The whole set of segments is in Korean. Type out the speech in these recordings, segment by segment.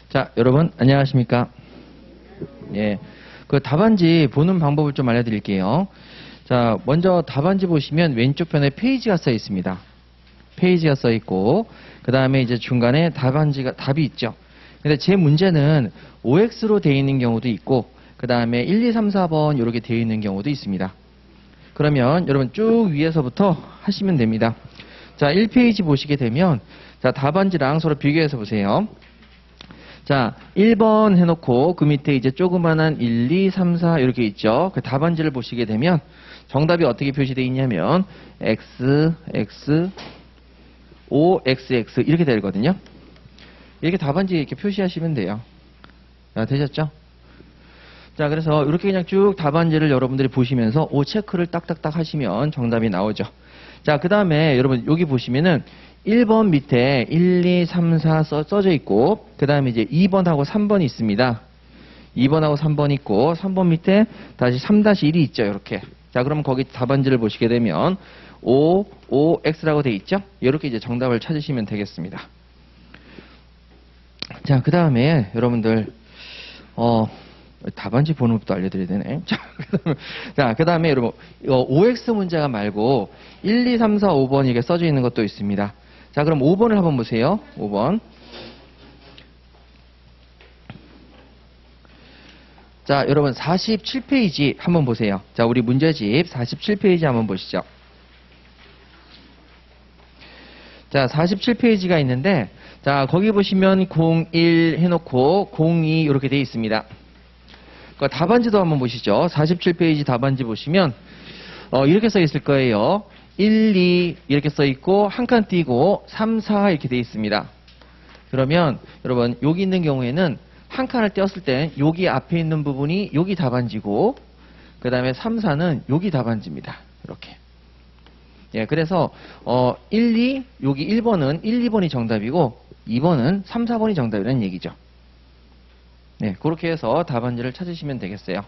자, 여러분 안녕하십니까? 예, 그 답안지 보는 방법을 좀 알려드릴게요. 자, 먼저 답안지 보시면 왼쪽 편에 페이지가 써 있습니다. 페이지가 써 있고, 그 다음에 이제 중간에 답이 있죠. 근데 제 문제는 OX로 되어 있는 경우도 있고, 그 다음에 1, 2, 3, 4번 이렇게 되어 있는 경우도 있습니다. 그러면 여러분 쭉 위에서부터 하시면 됩니다. 자, 1페이지 보시게 되면, 자, 답안지랑 서로 비교해서 보세요. 자, 1번 해놓고 그 밑에 이제 조그만한 1, 2, 3, 4 이렇게 있죠. 그 답안지를 보시게 되면 정답이 어떻게 표시되어 있냐면 X, X, O, X, X 이렇게 되거든요. 이렇게 답안지에 이렇게 표시하시면 돼요. 자, 되셨죠? 자, 그래서 이렇게 그냥 쭉 답안지를 여러분들이 보시면서 O 체크를 딱딱딱 하시면 정답이 나오죠. 자, 그 다음에 여러분 여기 보시면은 1번 밑에 1, 2, 3, 4 써져 있고, 그 다음에 이제 2번하고 3번이 있습니다. 2번하고 3번 있고, 3번 밑에 다시 3-1이 있죠, 이렇게. 자, 그럼 거기 답안지를 보시게 되면 O, O, X라고 돼 있죠? 이렇게 이제 정답을 찾으시면 되겠습니다. 자, 그 다음에 여러분들, 답안지 보는 법도 알려드려야 되네. 자, 그 다음에 여러분, OX 문제가 말고 1, 2, 3, 4, 5번 이게 써져 있는 것도 있습니다. 자, 그럼 5번을 한번 보세요. 5번. 자, 여러분 47페이지 한번 보세요. 자, 우리 문제집 47페이지 한번 보시죠. 자, 47페이지가 있는데, 자, 거기 보시면 01 해놓고 02 이렇게 되어 있습니다. 그 답안지도 한번 보시죠. 47페이지 답안지 보시면 이렇게 써 있을 거예요. 1, 2 이렇게 써 있고 한 칸 띄고 3, 4 이렇게 되어 있습니다. 그러면 여러분 여기 있는 경우에는 한 칸을 띄었을 때 여기 앞에 있는 부분이 여기 답안지고, 그 다음에 3, 4는 여기 답안지입니다. 이렇게. 예, 그래서 1, 2 여기 1번은 1, 2번이 정답이고 2번은 3, 4번이 정답이라는 얘기죠. 네, 그렇게 해서 답안지를 찾으시면 되겠어요.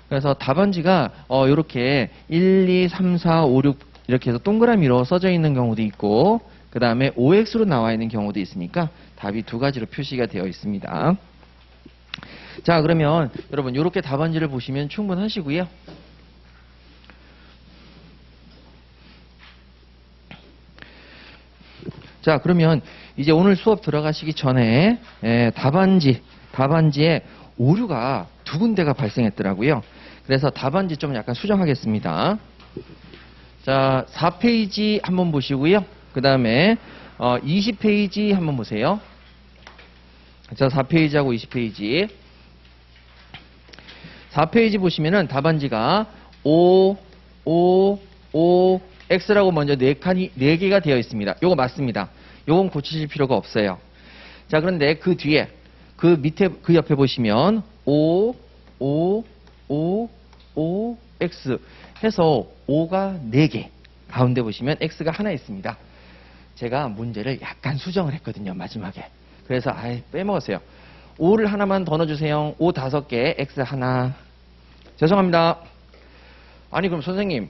그래서 답안지가 이렇게 1, 2, 3, 4, 5, 6 이렇게 해서 동그라미로 써져 있는 경우도 있고, 그 다음에 OX로 나와 있는 경우도 있으니까 답이 두 가지로 표시가 되어 있습니다. 자, 그러면 여러분 이렇게 답안지를 보시면 충분하시고요. 자, 그러면 이제 오늘 수업 들어가시기 전에 답안지에 오류가 두 군데가 발생했더라고요. 그래서 답안지 좀 약간 수정하겠습니다. 자, 4페이지 한번 보시고요. 그 다음에 20페이지 한번 보세요. 자, 4페이지하고 20페이지. 4페이지 보시면은 답안지가 O, O, O, X라고 먼저 4개가 되어 있습니다. 요거 맞습니다. 요건 고치실 필요가 없어요. 자, 그런데 그 뒤에, 그 밑에, 그 옆에 보시면 O, O, O, O, X 해서 O가 4개, 가운데 보시면 X가 하나 있습니다. 제가 문제를 약간 수정을 했거든요, 마지막에. 그래서 아예 빼먹었어요. O를 하나만 더 넣어주세요. O 5개, X 하나. 죄송합니다. 아니, 그럼 선생님,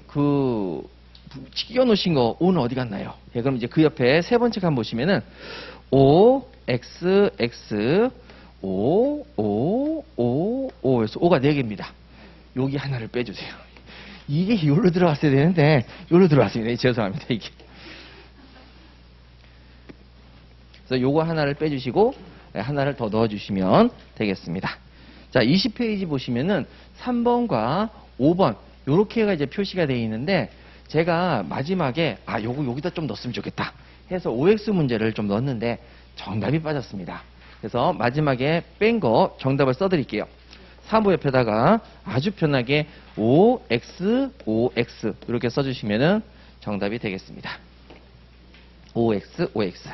끼워놓으신 거 O는 어디 갔나요? 예, 그럼 이제 그 옆에 세 번째 칸 보시면은 O, X, X, O, O, O, O 해서 O가 4개입니다. 여기 하나를 빼주세요. 이게 여기로 들어갔어야 되는데 여기로 들어갔습니다. 죄송합니다. 이게. 그래서 요거 하나를 빼주시고 하나를 더 넣어주시면 되겠습니다. 자, 20페이지 보시면은 3번과 5번 요렇게가 이제 표시가 되어 있는데, 제가 마지막에 요거 여기다 좀 넣었으면 좋겠다 해서 OX 문제를 좀 넣었는데 정답이 빠졌습니다. 그래서 마지막에 뺀 거 정답을 써드릴게요. 사무 옆에다가 아주 편하게 OX, OX 이렇게 써주시면은 정답이 되겠습니다. OX, OX.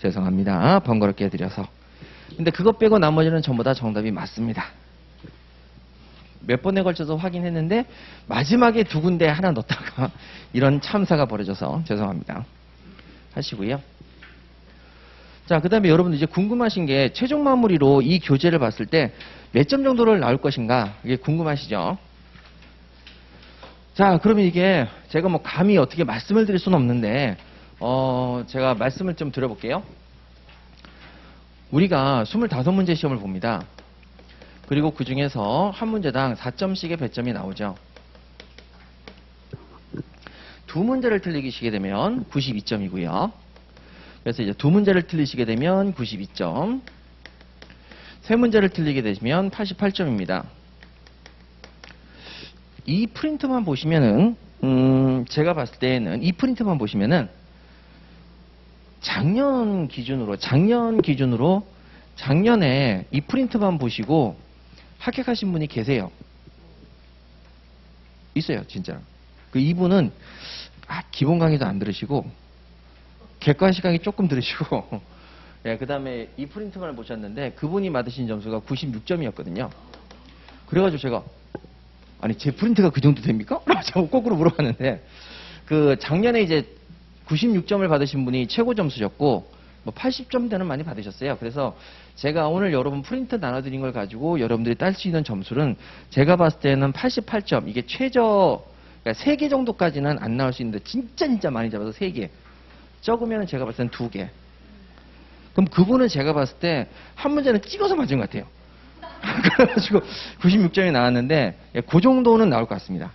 죄송합니다. 번거롭게 해드려서. 근데 그것 빼고 나머지는 전부 다 정답이 맞습니다. 몇 번에 걸쳐서 확인했는데 마지막에 두 군데 하나 넣었다가 이런 참사가 벌어져서 죄송합니다. 하시고요. 자, 그 다음에 여러분들 이제 궁금하신 게 최종 마무리로 이 교재를 봤을 때 몇 점 정도를 나올 것인가, 이게 궁금하시죠? 자, 그러면 이게 제가 뭐 감히 어떻게 말씀을 드릴 수는 없는데 제가 말씀을 좀 드려볼게요. 우리가 25문제 시험을 봅니다. 그리고 그 중에서 한 문제당 4점씩의 배점이 나오죠. 두 문제를 틀리시게 되면 92점이고요. 그래서 이제 두 문제를 틀리시게 되면 92점. 세 문제를 틀리게 되시면 88점입니다. 이 프린트만 보시면은, 제가 봤을 때는 이 프린트만 보시면은 작년 기준으로 작년에 이 프린트만 보시고 합격하신 분이 계세요. 있어요, 진짜. 그 이분은 기본 강의도 안 들으시고 객관식 강의 조금 들으시고 예, 그다음에 이 프린트만을 보셨는데 그분이 받으신 점수가 96점이었거든요. 그래가지고 제가 아니 제 프린트가 그 정도 됩니까? 라고 거꾸로 물어봤는데 그 작년에 이제 96점을 받으신 분이 최고 점수셨고 뭐 80점대는 많이 받으셨어요. 그래서 제가 오늘 여러분 프린트 나눠드린 걸 가지고 여러분들이 딸 수 있는 점수는 제가 봤을 때는 88점. 이게 최저 그러니까 3개 정도까지는 안 나올 수 있는데 진짜 많이 잡아서 3개. 적으면 제가 봤을 때는 2개. 그럼 그분은 제가 봤을 때 한 문제는 찍어서 맞은 것 같아요. 그래가지고 96점이 나왔는데 그 정도는 나올 것 같습니다.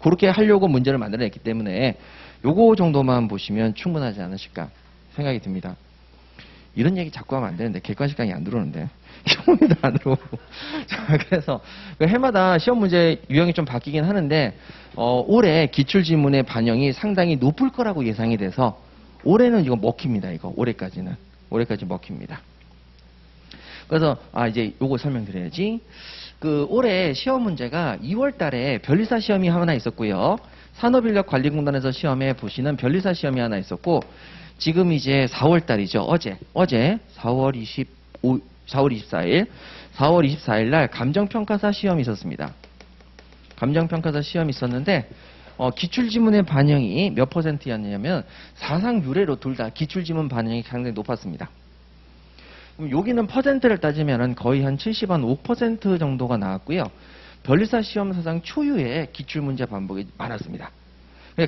그렇게 하려고 문제를 만들어냈기 때문에 요거 정도만 보시면 충분하지 않으실까 생각이 듭니다. 이런 얘기 자꾸 하면 안 되는데 객관식 강의 안 들어오는데 시험문제도 안 들어오고 자, 그래서 해마다 시험 문제 유형이 좀 바뀌긴 하는데 올해 기출지문의 반영이 상당히 높을 거라고 예상이 돼서 올해는 이거 먹힙니다. 이거 올해까지 먹힙니다. 그래서 이제 요거 설명드려야지. 그 올해 시험 문제가 2월 달에 변리사 시험이 하나 있었고요. 산업인력관리공단에서 시험에 보시는 변리사 시험이 하나 있었고 지금 이제 4월 달이죠. 어제 4월 24일 날 감정평가사 시험이 있었습니다. 감정평가사 시험이 있었는데 기출지문의 반영이 몇 %였냐면 사상 유례로 둘 다 기출지문 반영이 상당히 높았습니다. 그럼 여기는 퍼센트를 따지면은 거의 한 75% 정도가 나왔고요. 변리사 시험 사상 초유의 기출문제 반복이 많았습니다.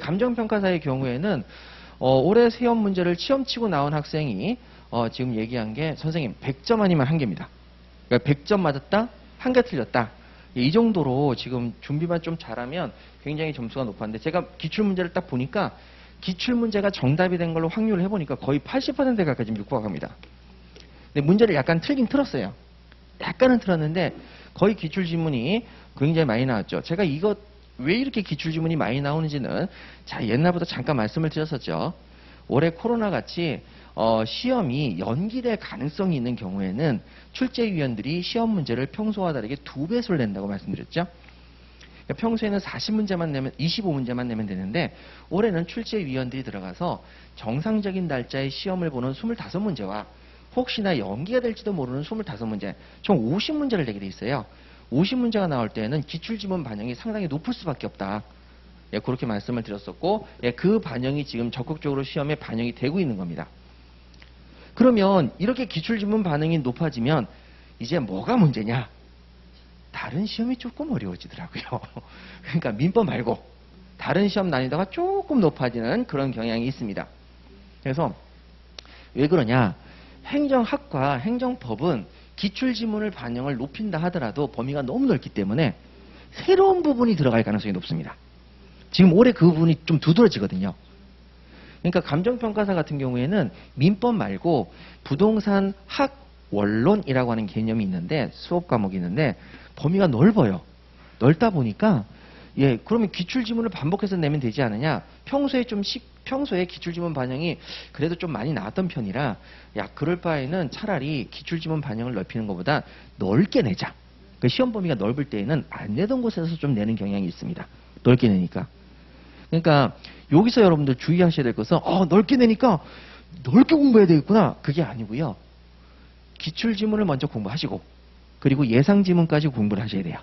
감정평가사의 경우에는 올해 시험 문제를 시험 치고 나온 학생이 지금 얘기한 게 선생님 100점 아니면 1개입니다. 그러니까 100점 맞았다, 1개 틀렸다. 이 정도로 지금 준비만 좀 잘하면 굉장히 점수가 높았는데 제가 기출문제를 딱 보니까 기출문제가 정답이 된 걸로 확률을 해보니까 거의 80% 가까이 지금 육박합니다. 근데 문제를 약간 틀긴 틀었어요. 약간은 틀었는데 거의 기출지문이 굉장히 많이 나왔죠. 제가 이거 왜 이렇게 기출지문이 많이 나오는지는 옛날부터 잠깐 말씀을 드렸었죠. 올해 코로나 같이 시험이 연기될 가능성이 있는 경우에는 출제위원들이 시험 문제를 평소와 다르게 2배수를 낸다고 말씀드렸죠. 그러니까 평소에는 40문제만 내면 25문제만 내면 되는데 올해는 출제위원들이 들어가서 정상적인 날짜에 시험을 보는 25문제와 혹시나 연기가 될지도 모르는 25문제, 총 50문제를 내게 돼 있어요. 50문제가 나올 때는 기출지문 반영이 상당히 높을 수밖에 없다. 예, 그렇게 말씀을 드렸었고 그 반영이 지금 적극적으로 시험에 반영이 되고 있는 겁니다. 그러면 이렇게 기출지문 반응이 높아지면 이제 뭐가 문제냐? 다른 시험이 조금 어려워지더라고요. 그러니까 민법 말고 다른 시험 난이도가 조금 높아지는 그런 경향이 있습니다. 그래서 왜 그러냐? 행정학과 행정법은 기출지문을 반영을 높인다 하더라도 범위가 너무 넓기 때문에 새로운 부분이 들어갈 가능성이 높습니다. 지금 올해 그 부분이 좀 두드러지거든요. 그러니까 감정평가사 같은 경우에는 민법 말고 부동산 학원론이라고 하는 개념이 있는데 수업 과목이 있는데 범위가 넓어요. 넓다 보니까 그러면 기출지문을 반복해서 내면 되지 않느냐? 평소에 기출지문 반영이 그래도 좀 많이 나왔던 편이라 그럴 바에는 차라리 기출지문 반영을 넓히는 것보다 넓게 내자. 그 시험 범위가 넓을 때에는 안 내던 곳에서 좀 내는 경향이 있습니다. 넓게 내니까. 그러니까 여기서 여러분들 주의하셔야 될 것은 넓게 내니까 넓게 공부해야 되겠구나. 그게 아니고요. 기출지문을 먼저 공부하시고 그리고 예상지문까지 공부를 하셔야 돼요.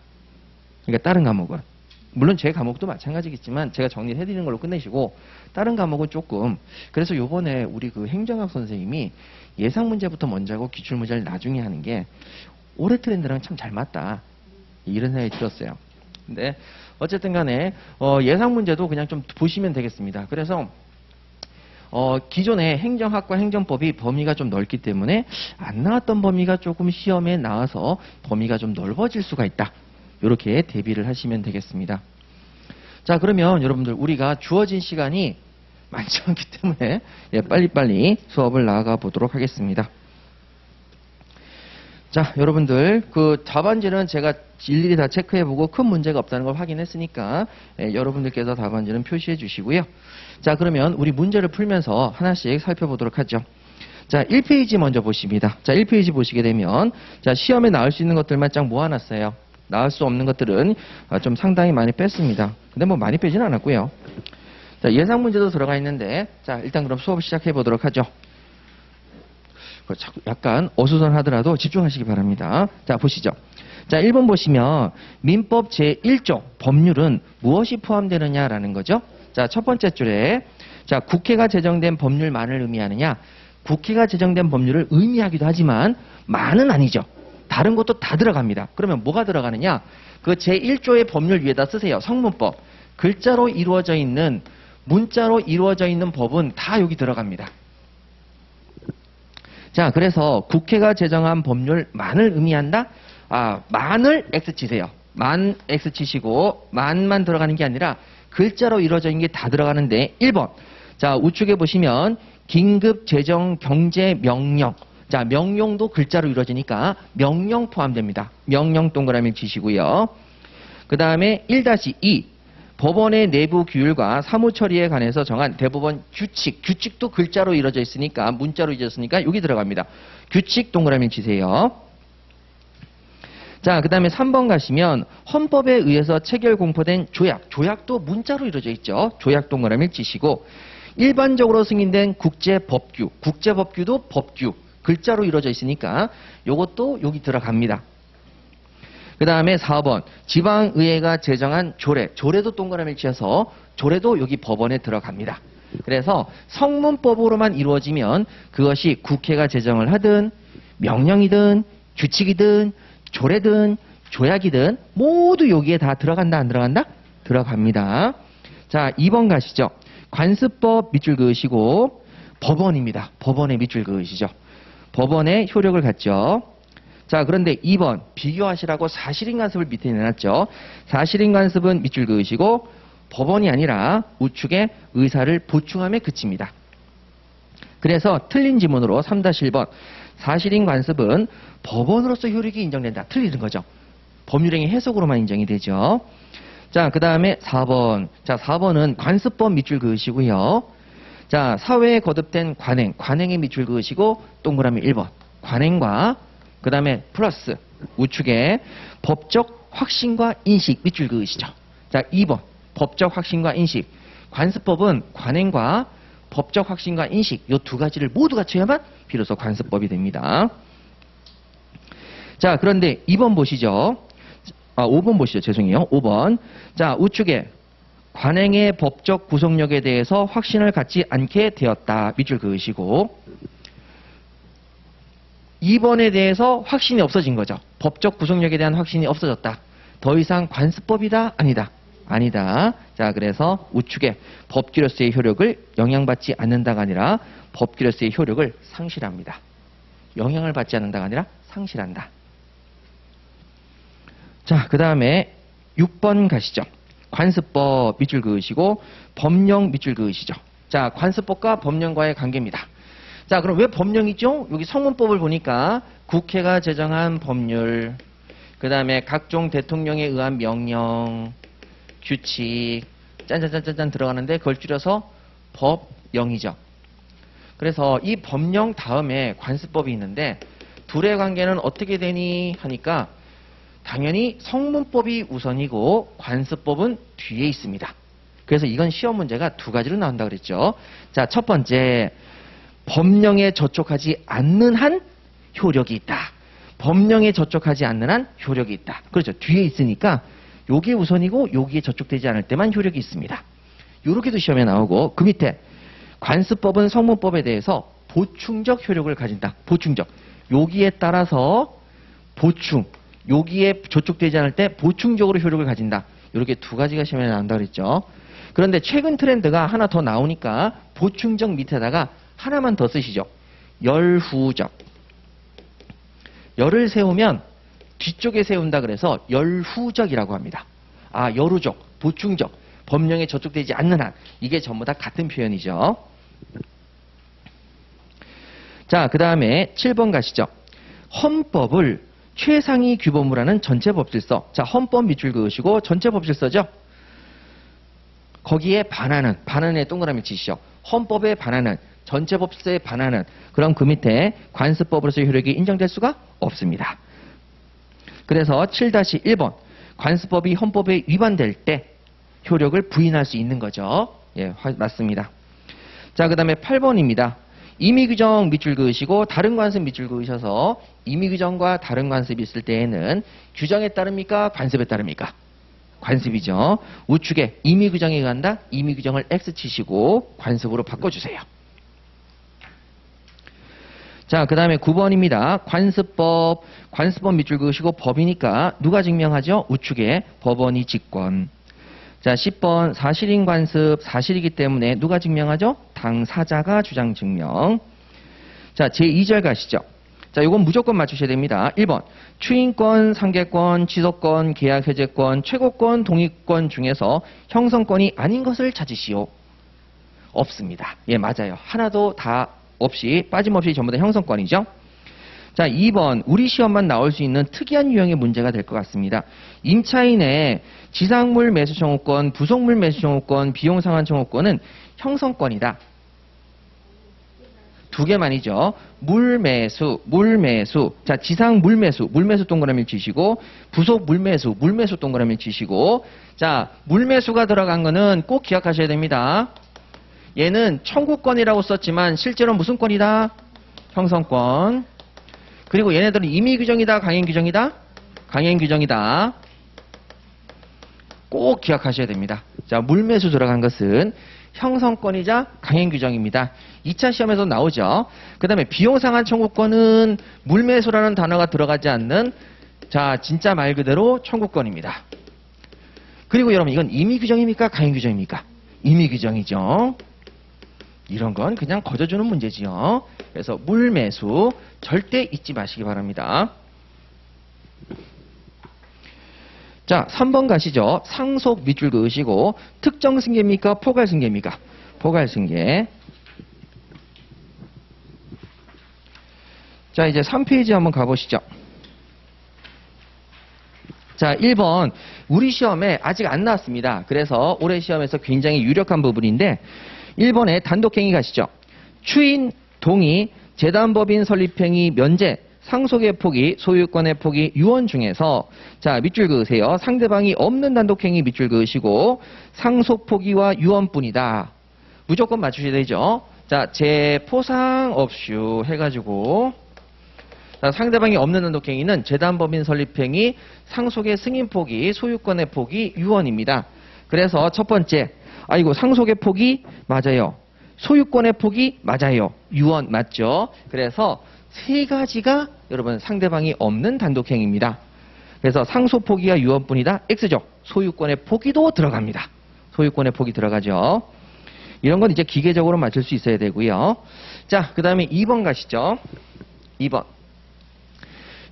그러니까 다른 과목은. 물론 제 과목도 마찬가지겠지만 제가 정리를 해드리는 걸로 끝내시고 다른 과목은 조금 그래서 요번에 우리 그 행정학 선생님이 예상 문제부터 먼저 하고 기출 문제를 나중에 하는 게 올해 트렌드랑 참 잘 맞다 이런 생각이 들었어요. 근데 어쨌든 간에 예상 문제도 그냥 좀 보시면 되겠습니다. 그래서 기존의 행정학과 행정법이 범위가 좀 넓기 때문에 안 나왔던 범위가 조금 시험에 나와서 범위가 좀 넓어질 수가 있다. 이렇게 대비를 하시면 되겠습니다. 자, 그러면 여러분들 우리가 주어진 시간이 많지 않기 때문에 빨리빨리 수업을 나아가 보도록 하겠습니다. 자, 여러분들 그 답안지는 제가 일일이 다 체크해보고 큰 문제가 없다는 걸 확인했으니까 여러분들께서 답안지는 표시해 주시고요. 자, 그러면 우리 문제를 풀면서 하나씩 살펴보도록 하죠. 자, 1페이지 먼저 보십니다. 자, 1페이지 보시게 되면 자, 시험에 나올 수 있는 것들만 쫙 모아놨어요. 나올 수 없는 것들은 좀 상당히 많이 뺐습니다. 근데 뭐 많이 빼지는 않았고요. 자, 예상 문제도 들어가 있는데 자, 일단 그럼 수업 시작해 보도록 하죠. 약간 어수선하더라도 집중하시기 바랍니다. 자, 보시죠. 자, 1번 보시면 민법 제1조 법률은 무엇이 포함되느냐라는 거죠. 자, 첫 번째 줄에 자, 국회가 제정된 법률만을 의미하느냐? 국회가 제정된 법률을 의미하기도 하지만 만은 아니죠. 다른 것도 다 들어갑니다. 그러면 뭐가 들어가느냐? 그 제1조의 법률 위에다 쓰세요. 성문법. 글자로 이루어져 있는, 문자로 이루어져 있는 법은 다 여기 들어갑니다. 자, 그래서 국회가 제정한 법률만을 의미한다? 만을 X 치세요. 만 X 치시고, 만만 들어가는 게 아니라 글자로 이루어져 있는 게 다 들어가는데, 1번. 자, 우측에 보시면, 긴급 제정 경제 명령. 자, 명령도 글자로 이루어지니까 명령 포함됩니다. 명령 동그라미 치시고요. 그 다음에 1-2. 법원의 내부 규율과 사무 처리에 관해서 정한 대법원 규칙. 규칙도 글자로 이루어져 있으니까, 문자로 이루어졌으니까 여기 들어갑니다. 규칙 동그라미 치세요. 자, 그 다음에 3번 가시면 헌법에 의해서 체결 공포된 조약. 조약도 문자로 이루어져 있죠. 조약 동그라미 치시고 일반적으로 승인된 국제법규. 국제법규도 법규. 글자로 이루어져 있으니까 요것도 여기 들어갑니다. 그 다음에 4번 지방의회가 제정한 조례. 조례도 동그라미를 치셔서 조례도 여기 법원에 들어갑니다. 그래서 성문법으로만 이루어지면 그것이 국회가 제정을 하든 명령이든 규칙이든 조례든 조약이든 모두 여기에 다 들어간다 안 들어간다? 들어갑니다. 자, 2번 가시죠. 관습법 밑줄 그으시고 법원입니다. 법원의 밑줄 그으시죠. 법원의 효력을 갖죠. 자, 그런데 2번 비교하시라고 사실인 관습을 밑에 내놨죠. 사실인 관습은 밑줄 그으시고 법원이 아니라 우측에 의사를 보충함에 그칩니다. 그래서 틀린 지문으로 3-1번 사실인 관습은 법원으로서 효력이 인정된다. 틀리는 거죠. 법률행위 해석으로만 인정이 되죠. 자, 그 다음에 4번. 자, 4번은 관습법 밑줄 그으시고요. 자, 사회에 거듭된 관행. 관행에 밑줄 그으시고 동그라미 1번. 관행과 그 다음에 플러스 우측에 법적 확신과 인식 밑줄 그으시죠. 자, 2번. 법적 확신과 인식. 관습법은 관행과 법적 확신과 인식 이 두 가지를 모두 갖춰야만 비로소 관습법이 됩니다. 자, 그런데 2번 보시죠. 5번 보시죠. 죄송해요. 5번. 자, 우측에 관행의 법적 구속력에 대해서 확신을 갖지 않게 되었다. 밑줄 그으시고 2번에 대해서 확신이 없어진 거죠. 법적 구속력에 대한 확신이 없어졌다. 더 이상 관습법이다? 아니다. 아니다. 자, 그래서 우측에 법규로서의 효력을 영향받지 않는다가 아니라 법규로서의 효력을 상실합니다. 영향을 받지 않는다가 아니라 상실한다. 자, 그 다음에 6번 가시죠. 관습법 밑줄 그으시고 법령 밑줄 그으시죠. 자, 관습법과 법령과의 관계입니다. 자, 그럼 왜 법령이죠? 여기 성문법을 보니까 국회가 제정한 법률, 그 다음에 각종 대통령에 의한 명령, 규칙, 짠짠짠짠 들어가는데 그걸 줄여서 법령이죠. 그래서 이 법령 다음에 관습법이 있는데 둘의 관계는 어떻게 되니 하니까 당연히 성문법이 우선이고 관습법은 뒤에 있습니다. 그래서 이건 시험 문제가 두 가지로 나온다 그랬죠. 자, 첫 번째 법령에 저촉하지 않는 한 효력이 있다. 법령에 저촉하지 않는 한 효력이 있다. 그렇죠. 뒤에 있으니까 요게 우선이고 여기에 저촉되지 않을 때만 효력이 있습니다. 요렇게도 시험에 나오고 그 밑에 관습법은 성문법에 대해서 보충적 효력을 가진다. 보충적. 여기에 따라서 보충. 여기에 저촉되지 않을 때 보충적으로 효력을 가진다. 이렇게 두 가지가 시험에 나온다 그랬죠. 그런데 최근 트렌드가 하나 더 나오니까 보충적 밑에다가 하나만 더 쓰시죠. 열후적. 열을 세우면 뒤쪽에 세운다 그래서 열후적이라고 합니다. 아, 열후적, 보충적, 법령에 저촉되지 않는 한, 이게 전부 다 같은 표현이죠. 자, 그 다음에 7번 가시죠. 헌법을 최상위 규범으로 하는 전체법질서. 자, 헌법 밑줄 그으시고 전체법질서죠. 거기에 반하는 동그라미 치시죠. 헌법에 반하는, 전체법질서에 반하는. 그럼 그 밑에 관습법으로서 효력이 인정될 수가 없습니다. 그래서 7-1번 관습법이 헌법에 위반될 때 효력을 부인할 수 있는 거죠. 예, 맞습니다. 자, 그 다음에 8번입니다. 임의규정 밑줄 그으시고 다른 관습 밑줄 그으셔서 임의규정과 다른 관습이 있을 때에는 규정에 따릅니까? 관습에 따릅니까? 관습이죠. 우측에 임의규정에 간다. 임의규정을 X 치시고 관습으로 바꿔주세요. 자, 그 다음에 9번입니다. 관습법 밑줄 그으시고 법이니까 누가 증명하죠? 우측에 법원이 직권. 자, 10번 사실인 관습, 사실이기 때문에 누가 증명하죠? 당사자가 주장 증명. 자, 제2절 가시죠. 자, 요건 무조건 맞추셔야 됩니다. 1번 추인권, 상계권, 취소권, 계약 해제권, 최고권, 동의권 중에서 형성권이 아닌 것을 찾으시오. 없습니다. 예, 맞아요. 하나도 다 없이, 빠짐없이 전부 다 형성권이죠. 자, 2번 우리 시험만 나올 수 있는 특이한 유형의 문제가 될 것 같습니다. 임차인의 지상물 매수 청구권, 부속물 매수 청구권, 비용 상환 청구권은 형성권이다. 두 개만이죠. 물매수. 자, 지상 물매수 동그라미를 치시고, 부속 물매수 동그라미를 치시고, 자, 물매수가 들어간 거는 꼭 기억하셔야 됩니다. 얘는 청구권이라고 썼지만 실제로 무슨 권이다? 형성권. 그리고 얘네들은 임의규정이다, 강행규정이다? 강행규정이다. 꼭 기억하셔야 됩니다. 자, 물매수 들어간 것은 형성권이자 강행규정입니다. 2차 시험에서 나오죠. 그 다음에 비용상환 청구권은 물매수라는 단어가 들어가지 않는, 자, 진짜 말 그대로 청구권입니다. 그리고 여러분, 이건 임의규정입니까? 강행규정입니까? 임의규정이죠. 이런 건 그냥 거저주는 문제지요. 그래서 물매수 절대 잊지 마시기 바랍니다. 자, 3번 가시죠. 상속 밑줄 그으시고 특정 승계입니까? 포괄 승계입니까? 포괄 승계. 자, 이제 3페이지 한번 가보시죠. 자, 1번 우리 시험에 아직 안 나왔습니다. 그래서 올해 시험에서 굉장히 유력한 부분인데 1번에 단독행위 가시죠. 추인, 동의, 재단법인 설립행위, 면제, 상속의 포기, 소유권의 포기, 유언 중에서 자, 밑줄 그으세요. 상대방이 없는 단독행위 밑줄 그으시고 상속 포기와 유언뿐이다. 무조건 맞추셔야 되죠. 자, 재포상 없슈 해가지고, 자, 상대방이 없는 단독행위는 재단법인 설립행위, 상속의 승인 포기, 소유권의 포기, 유언입니다. 그래서 첫 번째, 아이고, 상속의 포기 맞아요. 소유권의 포기 맞아요. 유언 맞죠? 그래서 세 가지가 여러분 상대방이 없는 단독행위입니다. 그래서 상속 포기와 유언뿐이다. X죠. 소유권의 포기도 들어갑니다. 소유권의 포기 들어가죠. 이런 건 이제 기계적으로 맞출 수 있어야 되고요. 자, 그 다음에 2번 가시죠. 2번.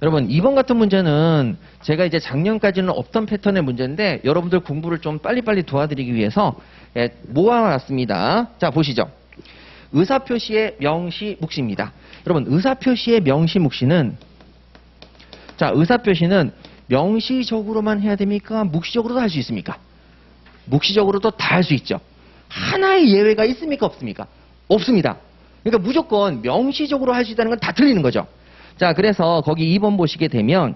여러분, 2번 같은 문제는 제가 이제 작년까지는 없던 패턴의 문제인데 여러분들 공부를 좀 빨리빨리 도와드리기 위해서 모아놨습니다. 자, 보시죠. 의사표시의 명시, 묵시입니다. 여러분, 의사표시의 명시, 묵시는, 자, 의사표시는 명시적으로만 해야 됩니까? 묵시적으로도 할 수 있습니까? 묵시적으로도 다 할 수 있죠. 하나의 예외가 있습니까? 없습니까? 없습니다. 그러니까 무조건 명시적으로 할 수 있다는 건 다 틀리는 거죠. 자, 그래서 거기 2번 보시게 되면,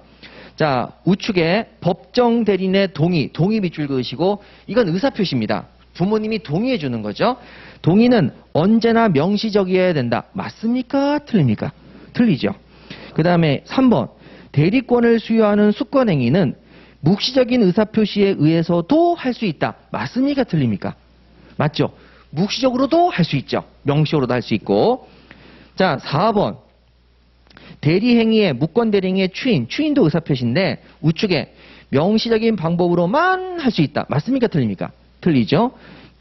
자, 우측에 법정 대리인의 동의 밑줄 그으시고, 이건 의사표시입니다. 부모님이 동의해 주는 거죠. 동의는 언제나 명시적이어야 된다. 맞습니까? 틀립니까? 틀리죠. 그 다음에 3번. 대리권을 수여하는 수권행위는 묵시적인 의사표시에 의해서도 할 수 있다. 맞습니까? 틀립니까? 맞죠? 묵시적으로도 할 수 있죠. 명시적으로도 할 수 있고. 자, 4번. 대리행위의 무권대리행위의 추인도 의사표시인데 우측에 명시적인 방법으로만 할 수 있다. 맞습니까? 틀립니까? 틀리죠.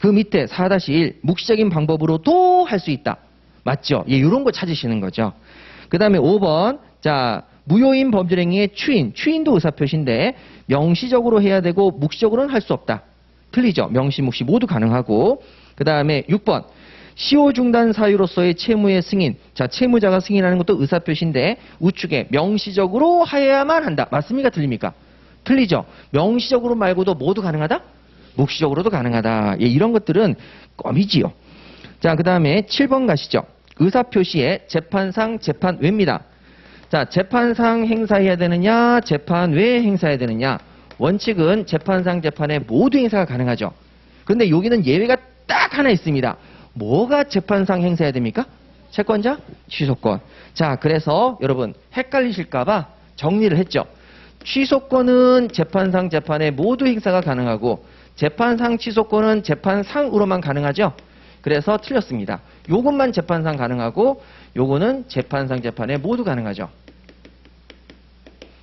그 밑에 4-1 묵시적인 방법으로도 할 수 있다. 맞죠? 예, 이런 거 찾으시는 거죠. 그 다음에 5번. 자, 무효인 범죄행위의 추인도 의사표시인데 명시적으로 해야 되고 묵시적으로는 할 수 없다. 틀리죠? 명시, 묵시 모두 가능하고. 그 다음에 6번. 시효 중단 사유로서의 채무의 승인. 자, 채무자가 승인하는 것도 의사표시인데 우측에 명시적으로 하여야만 한다. 맞습니까? 틀립니까? 틀리죠? 명시적으로 말고도 모두 가능하다? 묵시적으로도 가능하다. 예, 이런 것들은 껌이지요. 자, 그 다음에 7번 가시죠. 의사표시에 재판상, 재판외입니다. 자, 재판상 행사해야 되느냐, 재판외 행사해야 되느냐. 원칙은 재판상, 재판외 모두 행사가 가능하죠. 그런데 여기는 예외가 딱 하나 있습니다. 뭐가 재판상 행사해야 됩니까? 채권자? 취소권. 자, 그래서 여러분 헷갈리실까봐 정리를 했죠. 취소권은 재판상, 재판외 모두 행사가 가능하고 재판상 취소권은 재판상으로만 가능하죠. 그래서 틀렸습니다. 요것만 재판상 가능하고 요거는 재판상, 재판외 모두 가능하죠.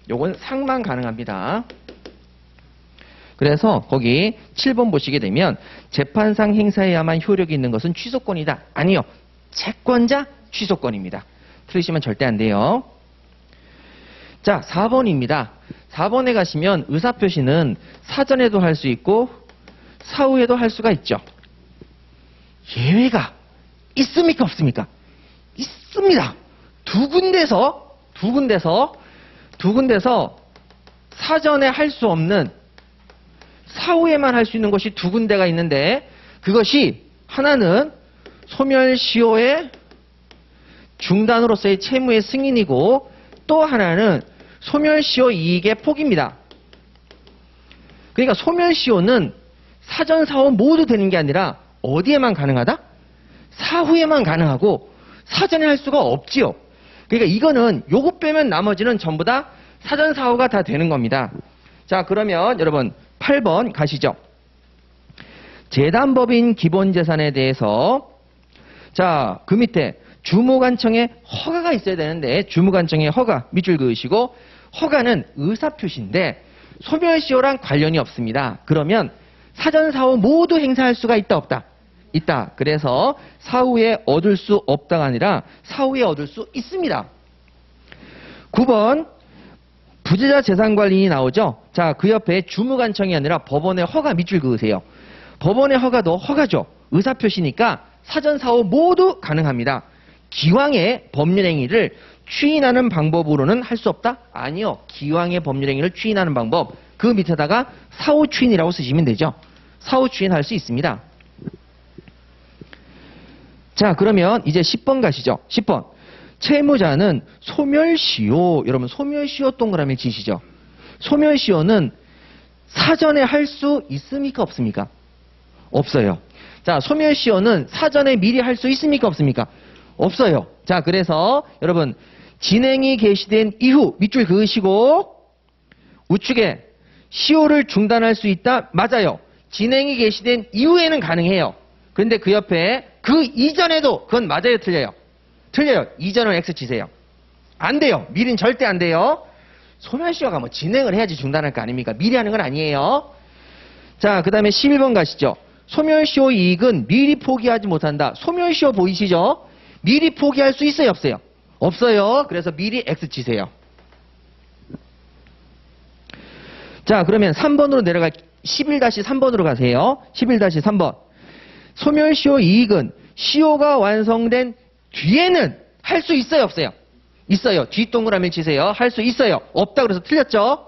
요건 상만 가능합니다. 그래서 거기 7번 보시게 되면 재판상 행사해야만 효력이 있는 것은 취소권이다. 아니요. 채권자 취소권입니다. 틀리시면 절대 안 돼요. 자, 4번입니다. 4번에 가시면 의사표시는 사전에도 할 수 있고 사후에도 할 수가 있죠. 예외가 있습니까? 없습니까? 있습니다. 두 군데서 사전에 할 수 없는 사후에만 할 수 있는 것이 두 군데가 있는데 그것이 하나는 소멸시효의 중단으로서의 채무의 승인이고 또 하나는 소멸시효 이익의 포기입니다. 그러니까 소멸시효는 사전, 사후 모두 되는 게 아니라 어디에만 가능하다? 사후에만 가능하고 사전에 할 수가 없지요. 그러니까 이거는 요거 빼면 나머지는 전부 다 사전, 사후가 다 되는 겁니다. 자, 그러면 여러분 8번 가시죠. 재단법인 기본재산에 대해서 자, 그 밑에 주무관청의 허가가 있어야 되는데 주무관청의 허가 밑줄 그으시고 허가는 의사표시인데 소멸시효랑 관련이 없습니다. 그러면 사전, 사후 모두 행사할 수가 있다 없다? 있다. 그래서 사후에 얻을 수 없다가 아니라 사후에 얻을 수 있습니다. 9번 부재자 재산관리인이 나오죠. 자, 그 옆에 주무관청이 아니라 법원의 허가 밑줄 그으세요. 법원의 허가도 허가죠. 의사표시니까 사전, 사후 모두 가능합니다. 기왕의 법률행위를 추인하는 방법으로는 할 수 없다? 아니요. 기왕의 법률행위를 추인하는 방법 그 밑에다가 사후 추인이라고 쓰시면 되죠. 사후 추인할 수 있습니다. 자, 그러면 이제 10번 가시죠. 10번. 채무자는 소멸시효. 여러분 소멸시효 동그라미 치시죠. 소멸시효는 사전에 할 수 있습니까? 없습니까? 없어요. 자, 소멸시효는 사전에 미리 할 수 있습니까? 없습니까? 없어요. 자, 그래서 여러분 진행이 개시된 이후 밑줄 그으시고 우측에 시효를 중단할 수 있다? 맞아요. 진행이 개시된 이후에는 가능해요. 그런데 그 옆에 그 이전에도 그건 맞아요? 틀려요? 틀려요. 이전은 X 치세요. 안 돼요. 미리는 절대 안 돼요. 소멸시효가 뭐 진행을 해야지 중단할 거 아닙니까? 미리 하는 건 아니에요. 자, 그 다음에 11번 가시죠. 소멸시효 이익은 미리 포기하지 못한다. 소멸시효 보이시죠? 미리 포기할 수 있어요? 없어요? 없어요. 그래서 미리 X 치세요. 자, 그러면 3번으로 내려가 11-3번으로 가세요. 11-3번. 소멸시효 이익은 시효가 완성된 뒤에는 할 수 있어요? 없어요? 있어요. 뒷동그라미 치세요. 할 수 있어요. 없다 그래서 틀렸죠?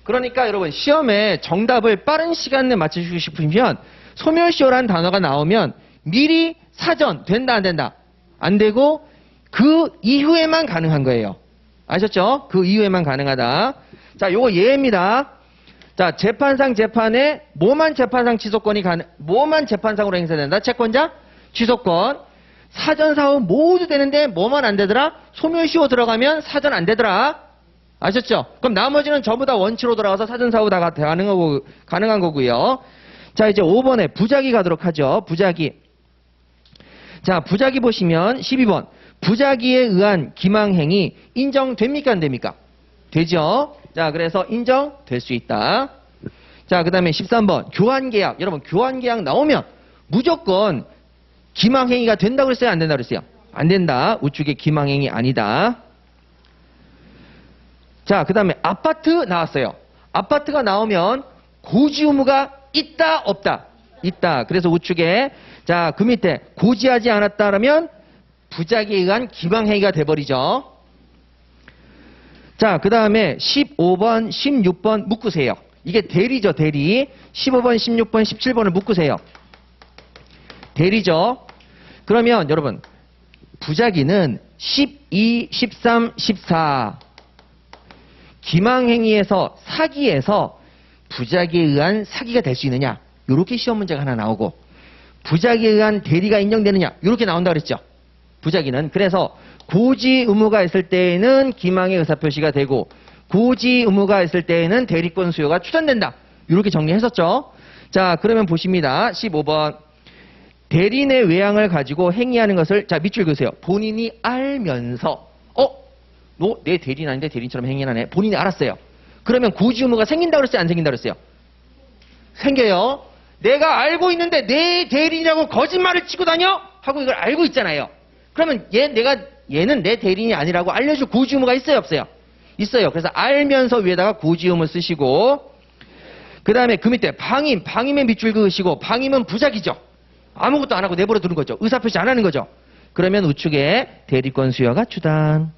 그러니까 여러분 시험에 정답을 빠른 시간 내에 맞추시고 싶으면 소멸시효라는 단어가 나오면 미리 사전 된다 안 된다? 안 되고 그 이후에만 가능한 거예요. 아셨죠? 그 이후에만 가능하다. 자, 요거 예입니다. 자, 재판상 재판에 뭐만 재판상 취소권이 뭐만 재판상으로 행사된다? 채권자 취소권. 사전 사후 모두 되는데 뭐만 안 되더라? 소멸시효 들어가면 사전 안 되더라. 아셨죠? 그럼 나머지는 전부 다 원치로 돌아가서 사전 사후 다 가능한 거고요. 자, 이제 5번에 부작위 가도록 하죠. 부작위. 자, 부작위 보시면 12번. 부작위에 의한 기망행위 인정됩니까? 안 됩니까? 되죠? 자, 그래서 인정될 수 있다. 자, 자, 그 다음에 13번 교환계약. 여러분 교환계약 나오면 무조건 기망행위가 된다고 그랬어요? 안 된다고 그랬어요? 안 된다. 우측에 기망행위 아니다. 자, 그 다음에 아파트 나왔어요. 아파트가 나오면 고지 의무가 있다 없다? 있다. 그래서 우측에 자, 그 밑에 고지하지 않았다라면 부작위에 의한 기망행위가 돼버리죠. 자, 그 다음에 15번, 16번 묶으세요. 이게 대리죠, 대리. 15번, 16번, 17번을 묶으세요. 대리죠. 그러면 여러분 부작위는 12, 13, 14 기망행위에서 사기에서 부작위에 의한 사기가 될 수 있느냐? 이렇게 시험 문제가 하나 나오고 부작위에 의한 대리가 인정되느냐? 이렇게 나온다 그랬죠. 부작위는. 그래서 고지 의무가 있을 때에는 기망의 의사표시가 되고 고지 의무가 있을 때에는 대리권 수요가 추단된다. 이렇게 정리했었죠. 자, 그러면 보십니다. 15번. 대리인의 외양을 가지고 행위하는 것을 자, 밑줄 그으세요. 본인이 알면서 너 내 대리인 아닌데 대리인처럼 행위하네. 본인이 알았어요. 그러면 고지 의무가 생긴다 그랬어요? 안 생긴다 그랬어요? 생겨요. 내가 알고 있는데 내 대리인이라고 거짓말을 치고 다녀? 하고 이걸 알고 있잖아요. 그러면 얘는 내 대리인이 아니라고 알려줄 고지 의무가 있어요 없어요? 있어요. 그래서 알면서 위에다가 고지 의무 쓰시고 그 다음에 그 밑에 방임의 밑줄 그으시고 방임은 부작위죠. 아무것도 안 하고 내버려 두는 거죠. 의사표시 안 하는 거죠. 그러면 우측에 대리권 수여가 추단.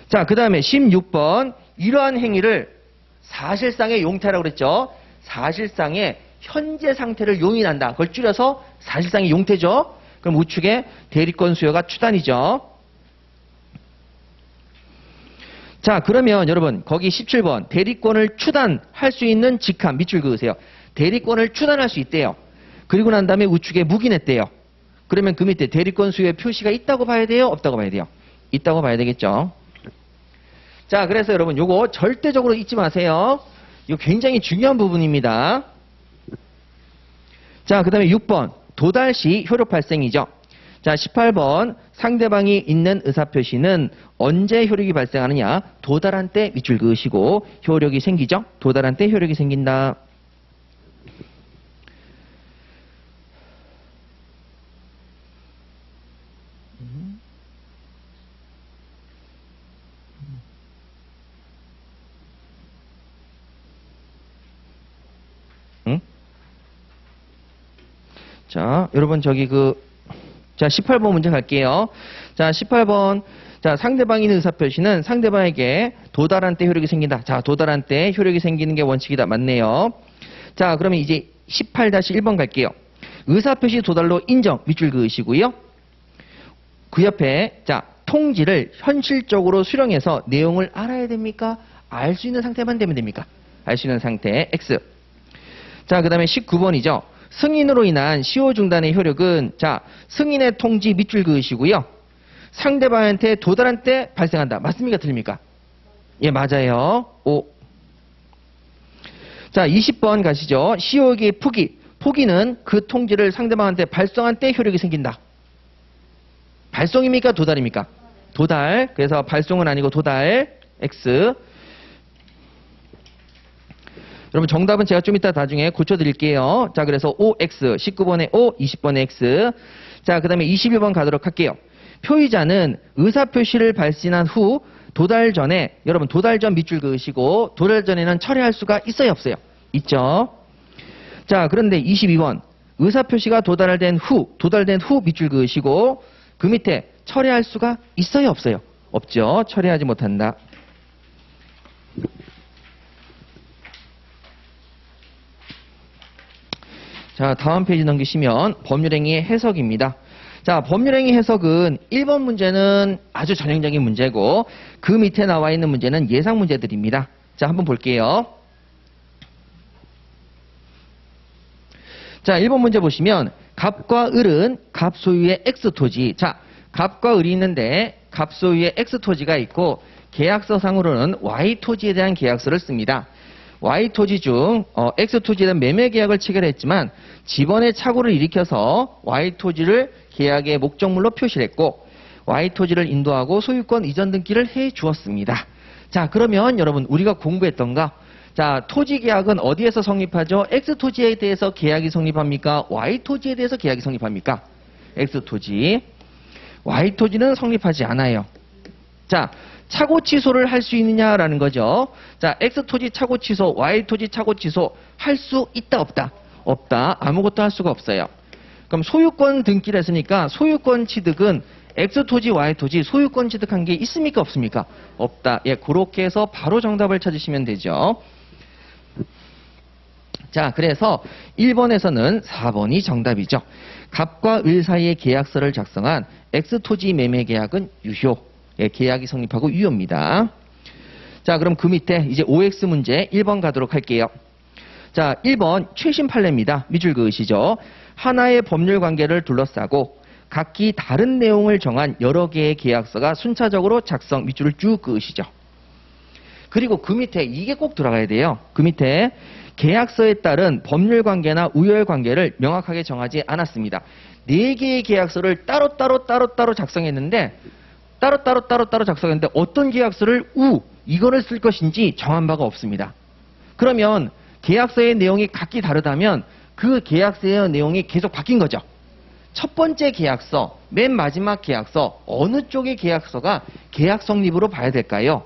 자, 그 다음에 16번 이러한 행위를 사실상의 용태라고 그랬죠. 사실상의 현재 상태를 용인한다. 그걸 줄여서 사실상의 용태죠. 그럼 우측에 대리권 수여가 추단이죠. 자, 그러면 여러분 거기 17번 대리권을 추단할 수 있는 직함 밑줄 그으세요. 대리권을 추단할 수 있대요. 그리고 난 다음에 우측에 묵인했대요. 그러면 그 밑에 대리권 수요의 표시가 있다고 봐야 돼요? 없다고 봐야 돼요? 있다고 봐야 되겠죠. 자, 그래서 여러분 요거 절대적으로 잊지 마세요. 이거 굉장히 중요한 부분입니다. 자, 그 다음에 6번 도달 시 효력 발생이죠. 자, 18번 상대방이 있는 의사표시는 언제 효력이 발생하느냐? 도달한 때 밑줄 그으시고 효력이 생기죠. 도달한 때 효력이 생긴다. 자, 여러분 자, 18번 문제 갈게요. 자, 18번. 자, 상대방이 있는 의사표시는 상대방에게 도달한 때 효력이 생긴다. 자, 도달한 때 효력이 생기는 게 원칙이다. 맞네요. 자, 그러면 이제 18-1번 갈게요. 의사표시 도달로 인정. 밑줄 그으시고요. 그 옆에 자, 통지를 현실적으로 수령해서 내용을 알아야 됩니까? 알 수 있는 상태만 되면 됩니까? 알 수 있는 상태 X. 자, 그 다음에 19번이죠. 승인으로 인한 시효 중단의 효력은 자, 승인의 통지 밑줄 그으시고요. 상대방한테 도달한 때 발생한다. 맞습니까? 틀립니까? 예, 맞아요. O. 자, 20번 가시죠. 시효의 포기. 포기는 그 통지를 상대방한테 발송한 때 효력이 생긴다. 발송입니까? 도달입니까? 도달. 그래서 발송은 아니고 도달. X. 여러분 정답은 제가 좀 이따 나중에 고쳐드릴게요. 자, 그래서 OX, 19번에 O, 20번에 X. 자, 그 다음에 21번 가도록 할게요. 표의자는 의사표시를 발신한 후 도달 전에, 여러분 도달 전 밑줄 그으시고 도달 전에는 철회할 수가 있어요 없어요? 있죠. 자, 그런데 22번 의사표시가 도달된 후 밑줄 그으시고 그 밑에 철회할 수가 있어요 없어요? 없죠. 철회하지 못한다. 자, 다음 페이지 넘기시면 법률행위의 해석입니다. 자, 법률행위 해석은 1번 문제는 아주 전형적인 문제고 그 밑에 나와 있는 문제는 예상 문제들입니다. 자, 한번 볼게요. 자, 1번 문제 보시면 갑과 을은 갑 소유의 X토지. 자, 갑과 을이 있는데 갑 소유의 X토지가 있고 계약서상으로는 Y토지에 대한 계약서를 씁니다. Y토지 중 X토지에 대한 매매 계약을 체결했지만 지번의 착오를 일으켜서 Y토지를 계약의 목적물로 표시를 했고 Y토지를 인도하고 소유권 이전 등기를 해 주었습니다. 자, 그러면 여러분 우리가 공부했던가 자, 토지 계약은 어디에서 성립하죠? X 토지에 대해서 계약이 성립합니까? Y 토지에 대해서 계약이 성립합니까? X 토지. Y 토지는 성립하지 않아요. 자, 차고 취소를 할 수 있느냐라는 거죠. 자, X 토지 차고 취소, Y 토지 차고 취소 할 수 있다 없다? 없다. 아무것도 할 수가 없어요. 그럼 소유권 등기를 했으니까 소유권 취득은 X 토지, Y 토지 소유권 취득한 게 있습니까? 없습니까? 없다. 예, 그렇게 해서 바로 정답을 찾으시면 되죠. 자, 그래서 1번에서는 4번이 정답이죠. 갑과 을 사이의 계약서를 작성한 X 토지 매매 계약은 유효. 예, 계약이 성립하고 유효입니다. 자, 그럼 그 밑에 이제 OX 문제 1번 가도록 할게요. 자, 1번 최신 판례입니다. 밑줄 그으시죠. 하나의 법률 관계를 둘러싸고 각기 다른 내용을 정한 여러 개의 계약서가 순차적으로 작성, 밑줄을 쭉 그으시죠. 그리고 그 밑에 이게 꼭 들어가야 돼요. 그 밑에 계약서에 따른 법률 관계나 우열 관계를 명확하게 정하지 않았습니다. 4개의 계약서를 따로 작성했는데 따로 작성했는데 어떤 계약서를 이거를 쓸 것인지 정한 바가 없습니다. 그러면 계약서의 내용이 각기 다르다면 그 계약서의 내용이 계속 바뀐 거죠. 첫 번째 계약서, 맨 마지막 계약서, 어느 쪽의 계약서가 계약 성립으로 봐야 될까요?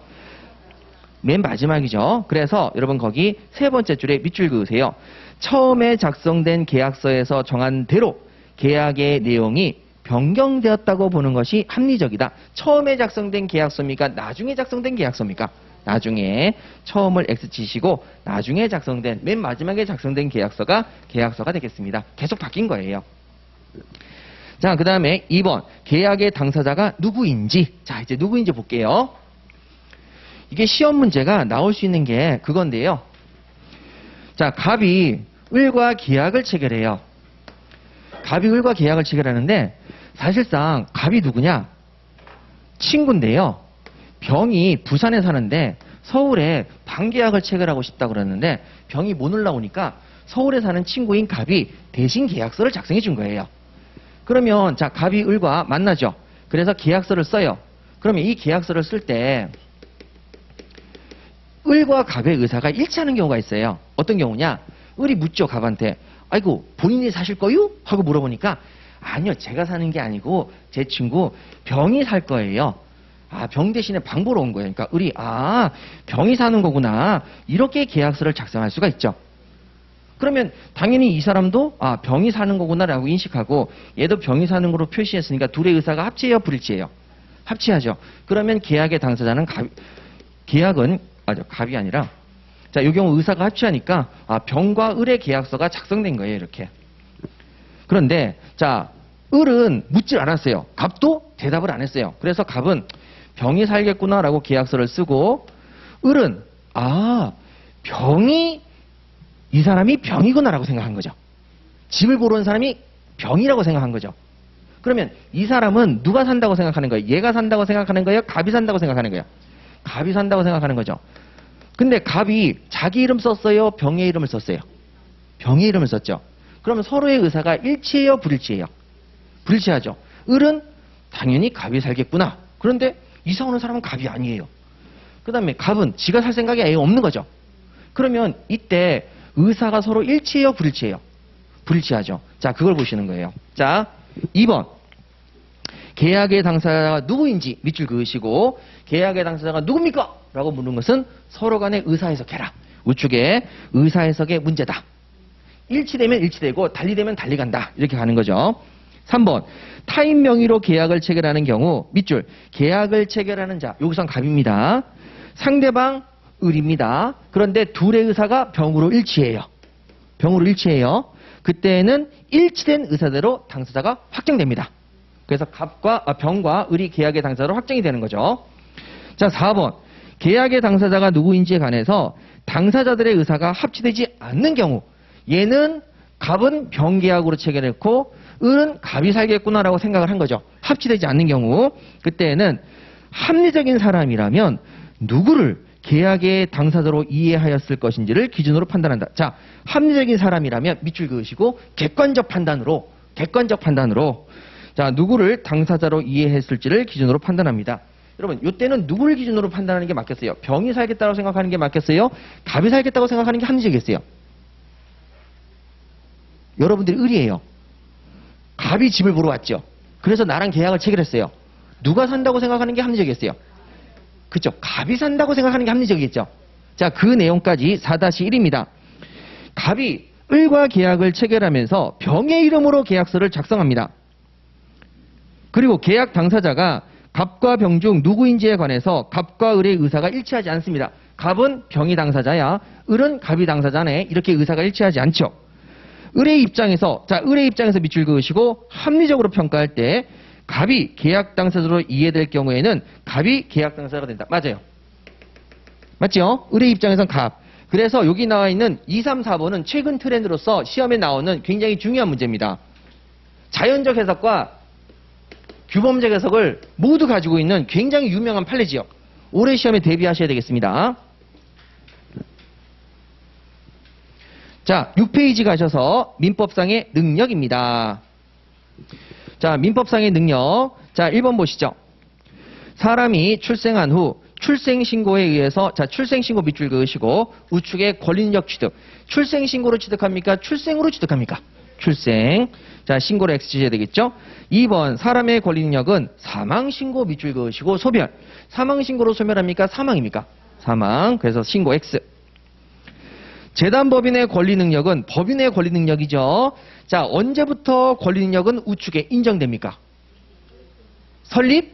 맨 마지막이죠. 그래서 여러분 거기 세 번째 줄에 밑줄 그으세요. 처음에 작성된 계약서에서 정한 대로 계약의 내용이 변경되었다고 보는 것이 합리적이다. 처음에 작성된 계약서입니까? 나중에 작성된 계약서입니까? 나중에 처음을 X 치시고 나중에 작성된 맨 마지막에 작성된 계약서가 되겠습니다. 계속 바뀐 거예요. 자, 그 다음에 2번 계약의 당사자가 누구인지. 자, 이제 누구인지 볼게요. 이게 시험 문제가 나올 수 있는 게 그건데요. 자, 갑이 을과 계약을 체결해요. 갑이 을과 계약을 체결하는데 사실상 갑이 누구냐? 친구인데요. 병이 부산에 사는데 서울에 방계약을 체결하고 싶다 그러는데 병이 못 올라오니까 서울에 사는 친구인 갑이 대신 계약서를 작성해 준 거예요. 그러면 자, 갑이 을과 만나죠. 그래서 계약서를 써요. 그러면 이 계약서를 쓸 때 을과 갑의 의사가 일치하는 경우가 있어요. 어떤 경우냐? 을이 묻죠, 갑한테. 아이고, 본인이 사실 거요? 하고 물어보니까 아니요, 제가 사는 게 아니고 제 친구 병이 살 거예요. 아, 병 대신에 방 보러 온 거예요. 그러니까 을이 병이 사는 거구나. 이렇게 계약서를 작성할 수가 있죠. 그러면 당연히 이 사람도 병이 사는 거구나라고 인식하고 얘도 병이 사는 거로 표시했으니까 둘의 의사가 합치해요, 불일치해요? 합치하죠. 그러면 계약의 당사자는 갑이 아니라 자, 이 경우 의사가 합치하니까 병과 을의 계약서가 작성된 거예요, 이렇게. 그런데 자, 을은 묻질 않았어요. 갑도 대답을 안 했어요. 그래서 갑은 병이 살겠구나라고 계약서를 쓰고 을은 이 사람이 병이구나라고 생각한 거죠. 집을 보러 온 사람이 병이라고 생각한 거죠. 그러면 이 사람은 누가 산다고 생각하는 거예요? 얘가 산다고 생각하는 거예요? 갑이 산다고 생각하는 거예요? 갑이 산다고 생각하는 거죠. 근데 갑이 자기 이름 썼어요? 병의 이름을 썼어요? 병의 이름을 썼죠. 그러면 서로의 의사가 일치해요? 불일치해요? 불일치하죠. 을은 당연히 갑이 살겠구나. 그런데 이사 오는 사람은 갑이 아니에요. 그 다음에 갑은 지가 살 생각이 아예 없는 거죠. 그러면 이때 의사가 서로 일치해요? 불일치해요? 불일치하죠. 자, 그걸 보시는 거예요. 자, 2번. 계약의 당사자가 누구인지 밑줄 그으시고 계약의 당사자가 누굽니까? 라고 묻는 것은 서로 간의 의사해석해라. 우측에 의사해석의 문제다. 일치되면 일치되고 달리되면 달리간다. 이렇게 가는 거죠. 3번. 타인 명의로 계약을 체결하는 경우 밑줄 계약을 체결하는 자 여기선 갑입니다. 상대방 을입니다. 그런데 둘의 의사가 병으로 일치해요. 병으로 일치해요. 그때는 일치된 의사대로 당사자가 확정됩니다. 그래서 병과 을이 계약의 당사자로 확정이 되는 거죠. 자, 4번. 계약의 당사자가 누구인지에 관해서 당사자들의 의사가 합치되지 않는 경우 얘는 갑은 병계약으로 체결했고 을은 갑이 살겠구나라고 생각을 한 거죠. 합치되지 않는 경우 그때는 합리적인 사람이라면 누구를 계약의 당사자로 이해하였을 것인지를 기준으로 판단한다. 자, 합리적인 사람이라면 밑줄 그으시고 객관적 판단으로 자, 누구를 당사자로 이해했을지를 기준으로 판단합니다. 여러분, 이때는 누구를 기준으로 판단하는 게 맞겠어요? 병이 살겠다고 생각하는 게 맞겠어요? 갑이 살겠다고 생각하는 게 합리적이겠어요? 여러분들이 의리예요. 갑이 집을 보러 왔죠. 그래서 나랑 계약을 체결했어요. 누가 산다고 생각하는 게 합리적이겠어요? 그쵸? 갑이 산다고 생각하는 게 합리적이겠죠? 자, 그 내용까지 4-1입니다. 갑이 을과 계약을 체결하면서 병의 이름으로 계약서를 작성합니다. 그리고 계약 당사자가 갑과 병 중 누구인지에 관해서 갑과 을의 의사가 일치하지 않습니다. 갑은 병이 당사자야, 을은 갑이 당사자네. 이렇게 의사가 일치하지 않죠. 을의 입장에서 밑줄 그으시고 합리적으로 평가할 때 갑이 계약 당사자로 이해될 경우에는 갑이 계약 당사자가 된다. 맞아요. 맞죠? 을의 입장에선 갑. 그래서 여기 나와 있는 2, 3, 4번은 최근 트렌드로서 시험에 나오는 굉장히 중요한 문제입니다. 자연적 해석과 규범적 해석을 모두 가지고 있는 굉장히 유명한 판례지요. 올해 시험에 대비하셔야 되겠습니다. 자, 6페이지 가셔서 민법상의 능력입니다. 자, 민법상의 능력. 자, 1번 보시죠. 사람이 출생한 후 출생신고에 의해서, 자, 출생신고 밑줄 그으시고 우측에 권리능력 취득. 출생신고로 취득합니까? 출생으로 취득합니까? 출생. 자, 신고를 X 주셔야 되겠죠? 2번 사람의 권리능력은 사망신고 밑줄 그으시고 소멸. 사망신고로 소멸합니까? 사망입니까? 사망. 그래서 신고 X. 재단법인의 권리능력은 법인의 권리능력이죠. 자, 언제부터 권리능력은 우측에 인정됩니까? 설립?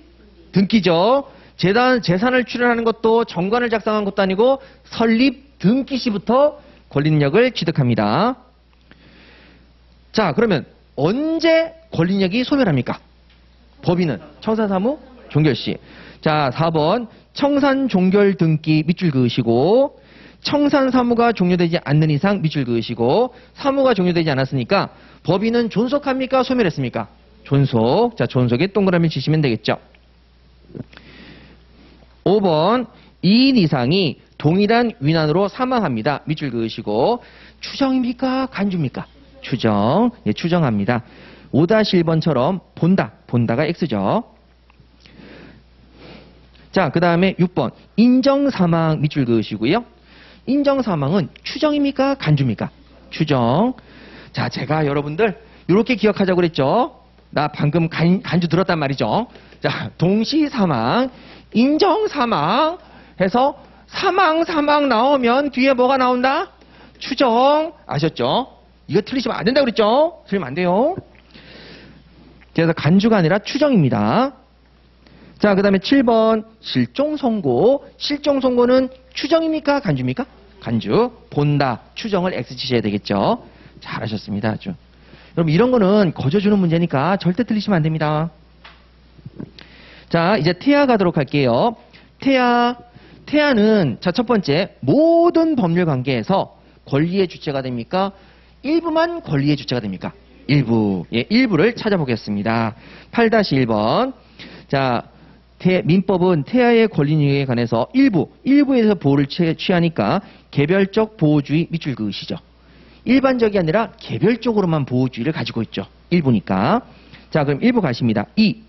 등기죠. 재산을 출연하는 것도 정관을 작성한 것도 아니고 설립 등기 시부터 권리능력을 취득합니다. 자, 그러면 언제 권리능력이 소멸합니까? 법인은 청산사무 종결시. 자, 4번 청산 종결 등기 밑줄 그으시고 청산사무가 종료되지 않는 이상 밑줄 그으시고 사무가 종료되지 않았으니까 법인은 존속합니까? 소멸했습니까? 존속. 자, 존속에 동그라미 치시면 되겠죠. 5번 2인 이상이 동일한 위난으로 사망합니다. 밑줄 그으시고 추정입니까? 간주입니까? 추정. 예, 추정합니다. 5-1번처럼 본다. 본다가 X죠. 자, 그 다음에 6번 인정사망 밑줄 그으시고요. 인정사망은 추정입니까? 간주입니까? 추정. 자, 제가 여러분들 이렇게 기억하자고 그랬죠. 나 방금 간주 들었단 말이죠. 자, 동시사망, 인정사망 해서 사망 나오면 뒤에 뭐가 나온다? 추정. 아셨죠? 이거 틀리시면 안 된다고 그랬죠? 틀리면 안 돼요. 그래서 간주가 아니라 추정입니다. 자, 그 다음에 7번 실종선고. 실종선고는 추정입니까? 간주입니까? 간주. 본다. 추정을 X 치셔야 되겠죠. 잘하셨습니다. 아주. 여러분 이런 거는 거저주는 문제니까 절대 틀리시면 안 됩니다. 자, 이제 태아 가도록 할게요. 태아는 자, 첫 번째 모든 법률 관계에서 권리의 주체가 됩니까? 일부만 권리의 주체가 됩니까? 일부. 예, 일부를 찾아보겠습니다. 8-1번. 자, 민법은 태아의 권리에 관해서 일부에서 보호를 취하니까 개별적 보호주의 밑줄 그으시죠. 일반적이 아니라 개별적으로만 보호주의를 가지고 있죠. 일부니까. 자, 그럼 1부 가십니다. 2.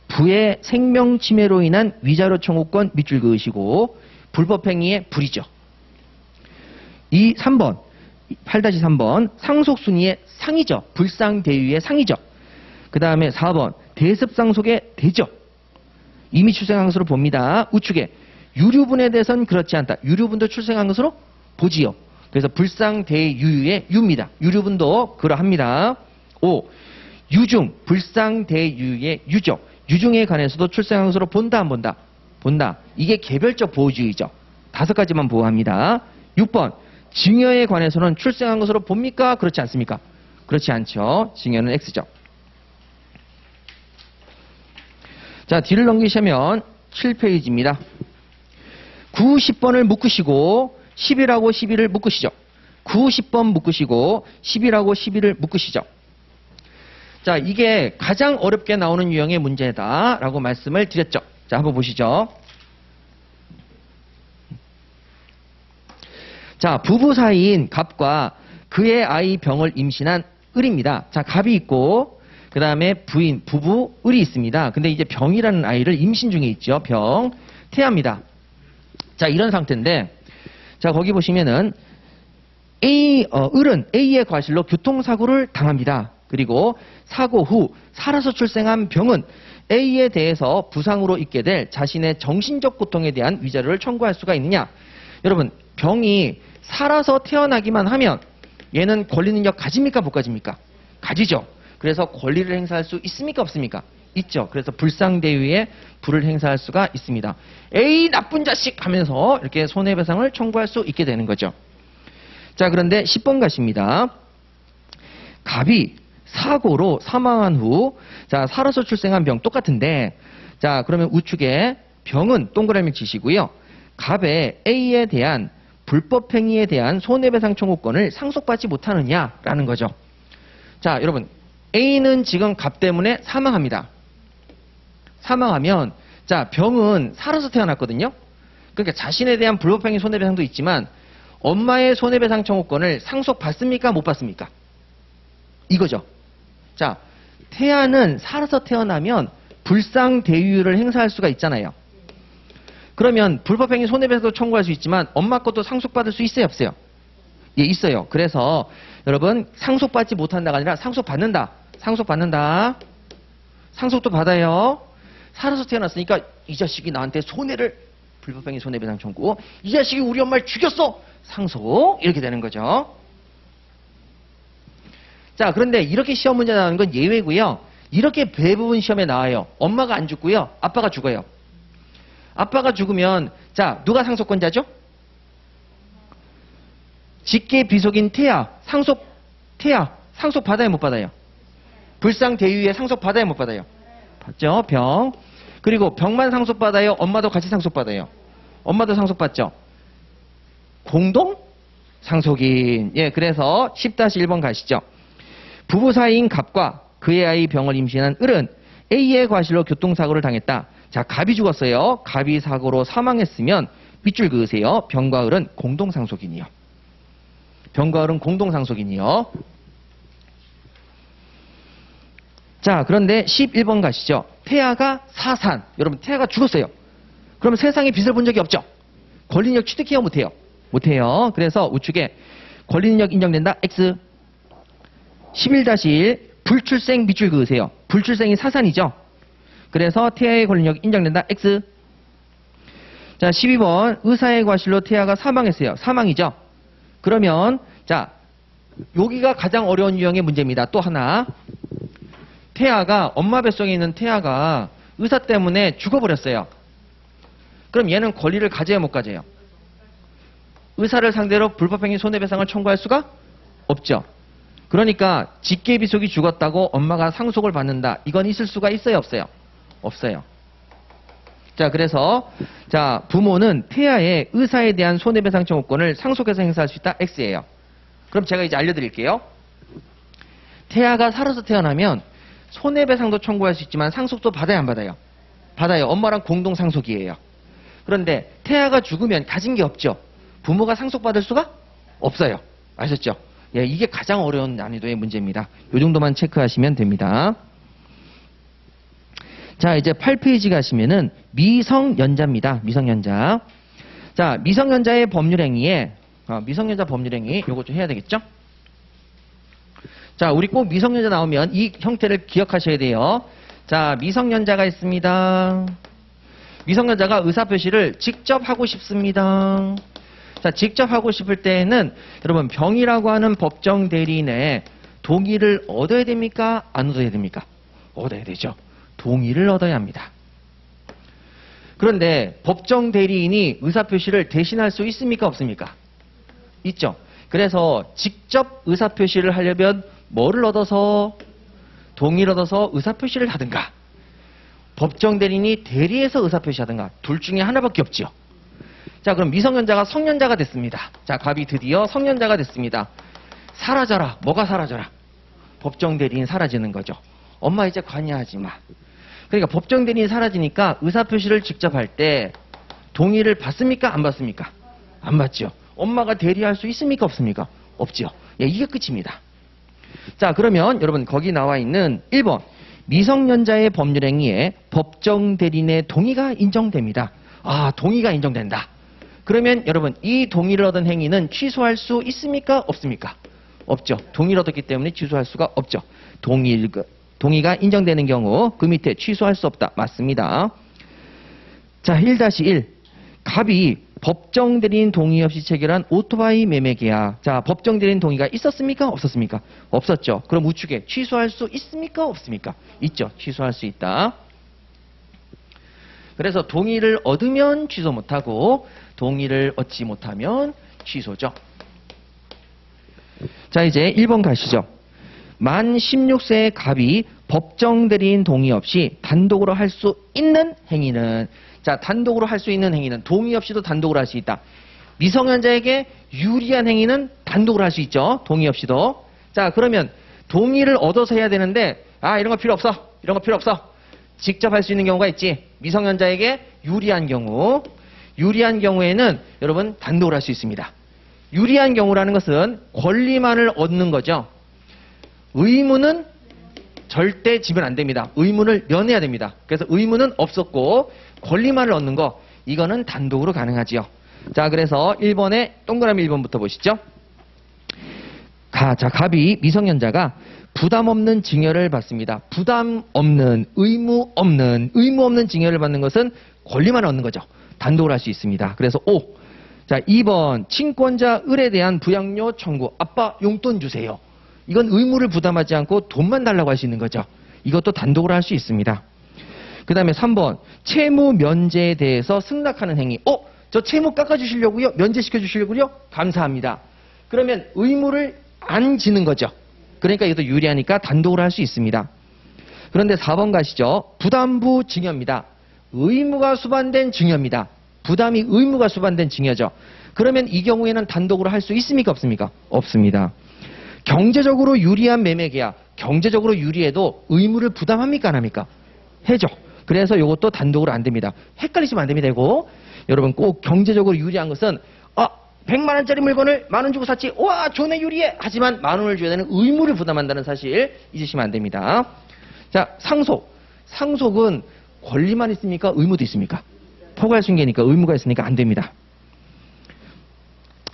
부의 생명 침해로 인한 위자료 청구권 밑줄 그으시고 불법행위의 불이죠. 3번 8-3번 상속순위의 상이죠. 불상대유의 상이죠. 그 다음에 4번 대습상속의 대죠. 이미 출생한 것으로 봅니다. 우측에 유류분에 대해서는 그렇지 않다. 유류분도 출생한 것으로 보지요. 그래서 불상대유의 유입니다. 유류분도 그러합니다. 5. 유중 불상대유의 유죠. 유중에 관해서도 출생한 것으로 본다 안 본다? 본다. 이게 개별적 보호주의죠. 5가지만 보호합니다. 6번 증여에 관해서는 출생한 것으로 봅니까? 그렇지 않습니까? 그렇지 않죠. 증여는 X죠. 자, 뒤를 넘기시면 7페이지입니다. 9, 10번을 묶으시고 10일하고 11을 묶으시죠. 9, 10번 묶으시고 10일하고 11을 묶으시죠. 자, 이게 가장 어렵게 나오는 유형의 문제다라고 말씀을 드렸죠. 자, 한번 보시죠. 자, 부부 사이인 갑과 그의 아이 병을 임신한 을입니다. 자, 갑이 있고 그 다음에 부인, 부부, 을이 있습니다. 근데 이제 병이라는 아이를 임신 중에 있죠. 병, 태아입니다. 자, 이런 상태인데, 자, 거기 보시면은, 을은 A의 과실로 교통사고를 당합니다. 그리고 사고 후 살아서 출생한 병은 A에 대해서 부상으로 입게 될 자신의 정신적 고통에 대한 위자료를 청구할 수가 있느냐? 여러분, 병이 살아서 태어나기만 하면 얘는 권리 능력 가집니까? 못 가집니까? 가지죠. 그래서 권리를 행사할 수 있습니까? 없습니까? 있죠. 그래서 불상대위에 불을 행사할 수가 있습니다. 에이 나쁜 자식 하면서 이렇게 손해배상을 청구할 수 있게 되는 거죠. 자, 그런데 10번 가십니다. 갑이 사고로 사망한 후, 자, 살아서 출생한 병 똑같은데, 자, 그러면 우측에 병은 동그라미 치시고요. 갑의 A에 대한 불법행위에 대한 손해배상 청구권을 상속받지 못하느냐라는 거죠. 자, 여러분, A는 지금 갑 때문에 사망합니다. 사망하면, 자, 병은 살아서 태어났거든요. 그러니까 자신에 대한 불법행위 손해배상도 있지만, 엄마의 손해배상 청구권을 상속받습니까? 못 받습니까? 이거죠. 자, 태아는 살아서 태어나면 불상대유를 행사할 수가 있잖아요. 그러면 불법행위 손해배상도 청구할 수 있지만 엄마 것도 상속받을 수 있어요? 없어요? 예, 있어요. 그래서 여러분, 상속받지 못한다가 아니라 상속받는다. 상속받는다. 상속도 받아요. 살아서 태어났으니까 이 자식이 나한테 손해를, 불법행위 손해배상 청구, 이 자식이 우리 엄마를 죽였어! 상속, 이렇게 되는 거죠. 자, 그런데 이렇게 시험 문제 나오는 건 예외고요. 이렇게 대부분 시험에 나와요. 엄마가 안 죽고요. 아빠가 죽어요. 아빠가 죽으면, 자, 누가 상속권자죠? 직계 비속인 태아, 태아, 상속 받아요, 못 받아요? 불상 대유에 상속 받아요, 못 받아요? 받죠, 병. 그리고 병만 상속 받아요, 엄마도 같이 상속 받아요? 엄마도 상속 받죠? 공동 상속인. 예, 그래서 10-1번 가시죠. 부부 사이인 갑과 그의 아이 병을 임신한 을은 A의 과실로 교통사고를 당했다. 자, 갑이 죽었어요. 갑이 사고로 사망했으면 밑줄 그으세요. 병과 을은 공동상속인이요. 병과 을은 공동상속인이요. 자, 그런데 11번 가시죠. 태아가 사산. 여러분, 태아가 죽었어요. 그러면 세상에 빚을 본 적이 없죠? 권리능력 취득해요? 못해요? 못해요. 그래서 우측에 권리능력 인정된다. X. 11-1 불출생 밑줄 그으세요. 불출생이 사산이죠. 그래서 태아의 권리력 인정된다. X. 자, 12번 의사의 과실로 태아가 사망했어요. 사망이죠. 그러면 자, 여기가 가장 어려운 유형의 문제입니다. 또 하나. 태아가, 엄마 뱃속에 있는 태아가 의사 때문에 죽어버렸어요. 그럼 얘는 권리를 가져야 못 가져요? 의사를 상대로 불법행위 손해배상을 청구할 수가 없죠. 그러니까 직계비속이 죽었다고 엄마가 상속을 받는다. 이건 있을 수가 있어요? 없어요? 없어요. 자, 그래서 자, 부모는 태아의 의사에 대한 손해배상 청구권을 상속해서 행사할 수 있다. X예요. 그럼 제가 이제 알려드릴게요. 태아가 살아서 태어나면 손해배상도 청구할 수 있지만 상속도 받아야 안 받아요? 받아요. 엄마랑 공동 상속이에요. 그런데 태아가 죽으면 가진 게 없죠. 부모가 상속받을 수가 없어요. 아셨죠? 예, 이게 가장 어려운 난이도의 문제입니다. 이 정도만 체크하시면 됩니다. 자, 이제 8페이지 가시면은 미성년자입니다. 미성년자. 자, 미성년자의 법률행위에 미성년자 법률행위 요거 좀 해야 되겠죠? 자, 우리 꼭 미성년자 나오면 이 형태를 기억하셔야 돼요. 자, 미성년자가 있습니다. 미성년자가 의사표시를 직접 하고 싶습니다. 자, 직접 하고 싶을 때에는 여러분 병이라고 하는 법정 대리인의 동의를 얻어야 됩니까? 안 얻어야 됩니까? 얻어야 되죠. 동의를 얻어야 합니다. 그런데 법정 대리인이 의사표시를 대신할 수 있습니까? 없습니까? 있죠. 그래서 직접 의사표시를 하려면 뭐를 얻어서? 동의를 얻어서 의사표시를 하든가, 법정 대리인이 대리해서 의사표시하든가, 둘 중에 하나밖에 없죠. 자, 그럼 미성년자가 성년자가 됐습니다. 자, 갑이 드디어 성년자가 됐습니다. 사라져라. 뭐가 사라져라? 법정 대리인 사라지는 거죠. 엄마 이제 관여하지 마. 그러니까 법정 대리인이 사라지니까 의사표시를 직접 할 때 동의를 받습니까? 안 받습니까? 안 받죠. 엄마가 대리할 수 있습니까? 없습니까? 없죠. 예, 이게 끝입니다. 자, 그러면 여러분 거기 나와 있는 1번 미성년자의 법률행위에 법정 대리인의 동의가 인정됩니다. 아, 동의가 인정된다. 그러면 여러분 이 동의를 얻은 행위는 취소할 수 있습니까? 없습니까? 없죠. 동의를 얻었기 때문에 취소할 수가 없죠. 동의가 인정되는 경우 그 밑에 취소할 수 없다. 맞습니다. 자, 1-1 갑이 법정 대리인 동의 없이 체결한 오토바이 매매 계약. 자, 법정 대리인 동의가 있었습니까? 없었습니까? 없었죠. 그럼 우측에 취소할 수 있습니까? 없습니까? 있죠. 취소할 수 있다. 그래서 동의를 얻으면 취소 못하고 동의를 얻지 못하면 취소죠. 자, 이제 1번 가시죠. 만 16세의 갑이 법정 대리인 동의 없이 단독으로 할 수 있는 행위는, 자, 단독으로 할 수 있는 행위는 동의 없이도 단독으로 할 수 있다. 미성년자에게 유리한 행위는 단독으로 할 수 있죠. 동의 없이도. 자, 그러면 동의를 얻어서 해야 되는데, 아, 이런 거 필요 없어. 이런 거 필요 없어. 직접 할 수 있는 경우가 있지. 미성년자에게 유리한 경우. 유리한 경우에는 여러분 단독으로 할 수 있습니다. 유리한 경우라는 것은 권리만을 얻는 거죠. 의무는 절대 지면 안 됩니다. 의무를 면해야 됩니다. 그래서 의무는 없었고 권리만을 얻는 거, 이거는 단독으로 가능하지요. 자, 그래서 1번에 동그라미 1번부터 보시죠. 자, 갑이 미성년자가 부담 없는 징여를 받습니다. 부담 없는, 의무 없는 징여를 받는 것은 권리만 얻는 거죠. 단독으로 할 수 있습니다. 그래서 5. 자, 2번 친권자 을에 대한 부양료 청구. 아빠 용돈 주세요. 이건 의무를 부담하지 않고 돈만 달라고 할 수 있는 거죠. 이것도 단독으로 할 수 있습니다. 그 다음에 3번 채무 면제에 대해서 승낙하는 행위. 저 채무 깎아주시려고요? 면제시켜 주시려고요? 감사합니다. 그러면 의무를 안 지는 거죠. 그러니까 이것도 유리하니까 단독으로 할 수 있습니다. 그런데 4번 가시죠. 부담부 증여입니다. 의무가 수반된 증여입니다. 부담이 의무가 수반된 증여죠. 그러면 이 경우에는 단독으로 할 수 있습니까? 없습니까? 없습니다. 경제적으로 유리한 매매 계약. 경제적으로 유리해도 의무를 부담합니까? 안 합니까? 해죠. 그래서 이것도 단독으로 안 됩니다. 헷갈리시면 안 됩니다. 이거. 여러분 꼭 경제적으로 유리한 것은 100만 원짜리 물건을 10,000원 주고 샀지. 와, 좋네, 유리해. 하지만 10,000원을 줘야 되는 의무를 부담한다는 사실 잊으시면 안 됩니다. 자, 상속. 상속은 권리만 있습니까? 의무도 있습니까? 포괄순계니까 의무가 있으니까 안 됩니다.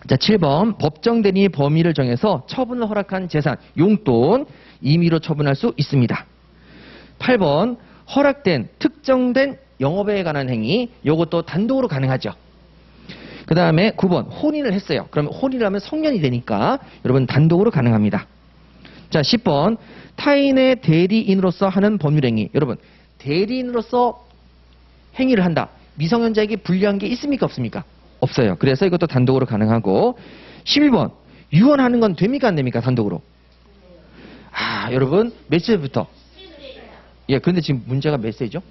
자, 7번 법정 대리인이 범위를 정해서 처분을 허락한 재산, 용돈, 임의로 처분할 수 있습니다. 8번 허락된 특정된 영업에 관한 행위, 이것도 단독으로 가능하죠. 그 다음에 9번 혼인을 했어요. 그러면 혼인을 하면 성년이 되니까 여러분 단독으로 가능합니다. 자, 10번 타인의 대리인으로서 하는 법률행위. 여러분 대리인으로서 행위를 한다. 미성년자에게 불리한 게 있습니까? 없습니까? 없어요. 그래서 이것도 단독으로 가능하고 11번 유언하는 건 됩니까? 안 됩니까? 단독으로. 여러분 몇 세부터? 예, 그런데 지금 문제가 몇 세죠?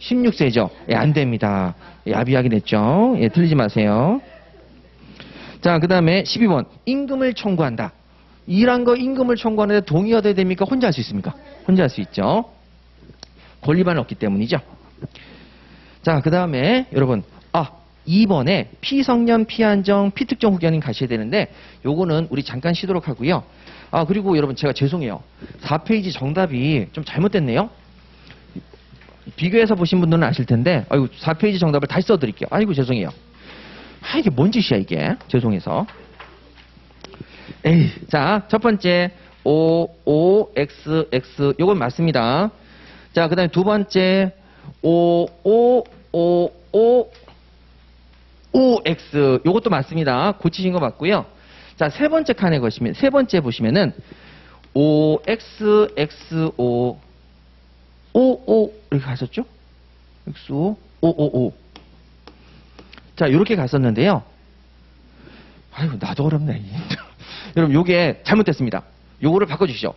16세죠. 예, 안 됩니다. 예, 야비하게 됐죠. 예, 틀리지 마세요. 자, 그 다음에 12번 임금을 청구한다. 일한 거 임금을 청구하는데 동의 얻어야 됩니까? 혼자 할 수 있습니까? 혼자 할 수 있죠. 권리만 없기 때문이죠. 자, 그 다음에 여러분 2번에 피성년, 피한정, 피특정 후견인 가셔야 되는데 요거는 우리 잠깐 쉬도록 하고요. 그리고 여러분 제가 죄송해요. 4페이지 정답이 좀 잘못됐네요. 비교해서 보신 분들은 아실 텐데 4페이지 정답을 다시 써드릴게요. 아이고 죄송해요. 이게 뭔 짓이야 이게. 죄송해서. 자, 첫 번째 OOXX 요건 맞습니다. 자, 그 다음에 두 번째 OOX 요것도 맞습니다. 고치신 거 맞고요. 자, 세 번째 칸에 보시면, 세 번째 보시면은 OXXO OO 이렇게 가셨죠? XO OOO. 자, 이렇게 갔었는데요. 나도 어렵네. 여러분 요게 잘못됐습니다. 요거를 바꿔주시죠.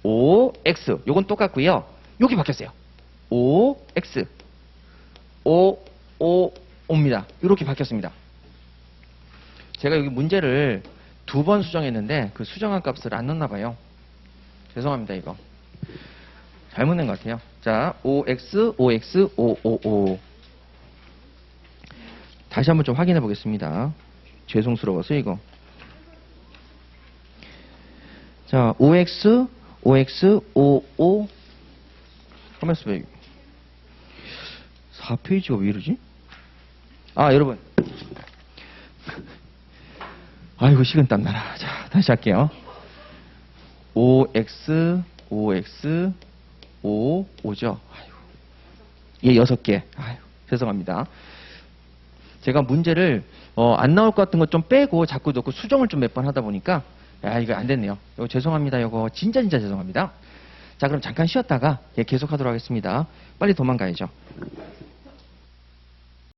OX 요건 똑같고요. 여기 바뀌었어요. OX OO입니다. 이렇게 바뀌었습니다. 제가 여기 문제를 2번 수정했는데 그 수정한 값을 안 넣었나 봐요. 죄송합니다. 이거 잘못 낸 것 같아요. 자, OX OX OOO 다시 한번 좀 확인해 보겠습니다. 죄송스러워서 이거. 자, OX, OX, OO. 가만있어 봐. 4페이지가 왜 이러지? 아, 여러분. 아이고, 식은땀 나라. 자, 다시 할게요. OX, OX, O, O죠. 아이고. 예, 6개. 아이고, 죄송합니다. 제가 문제를, 안 나올 것 같은 것 좀 빼고 자꾸 넣고 수정을 좀 몇 번 하다 보니까, 야, 이거 안 됐네요. 이거 죄송합니다. 이거 진짜 죄송합니다. 자, 그럼 잠깐 쉬었다가 예, 계속 하도록 하겠습니다. 빨리 도망가야죠.